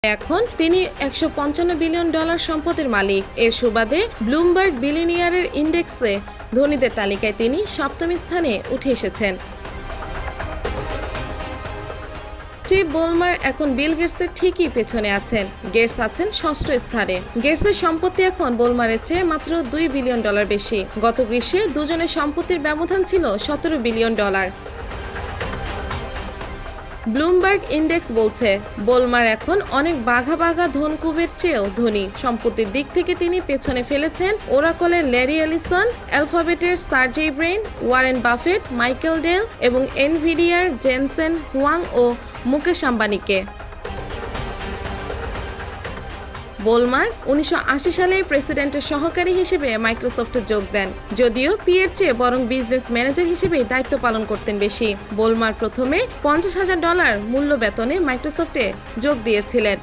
এখন তিনি $155 বিলিয়ন সম্পদের মালিক। এর সুবাদে ব্লুমবার্গ বিলিয়নিয়ারের ইন্ডেক্সে ধনীদের তালিকায় তিনি সপ্তম স্থানে উঠে এসেছেন। স্টিভ বলমার এখন বিল গেটসের ঠিকই পেছনে আছেন। গেটস আছেন ষষ্ঠ স্থানে। গেটসের সম্পত্তি এখন বলমারের চেয়ে মাত্র $2 বিলিয়ন বেশি। গত গ্রীষ্মে দুজনের সম্পত্তির ব্যবধান ছিল $17 বিলিয়ন। ব্লুমবার্গ ইন্ডেক্স বলছে বোলমার এখন অনেক বাঘা বাঘা ধনকুবের চেয়েও ধনী। সম্পত্তির দিক থেকে তিনি পেছনে ফেলেছেন ওরাকলের ল্যারি এলিসন, অ্যালফাবেটের Sergey Brin, Warren Buffett, Michael Dell এবং এনভিডিয়ার জেনসেন হুয়াং ও মুকেশ আম্বানিকে। বোলমার 1980 সালে প্রেসিডেন্টের সহকারী হিসেবে মাইক্রোসফটে যোগ দেন, যদিও পিএর চেয়ে বরং বিজনেস ম্যানেজার হিসেবে দায়িত্ব পালন করতেন বেশি। বোলমার প্রথমে $50,000 মূল্য বেতনে মাইক্রোসফটে যোগ দিয়েছিলেন।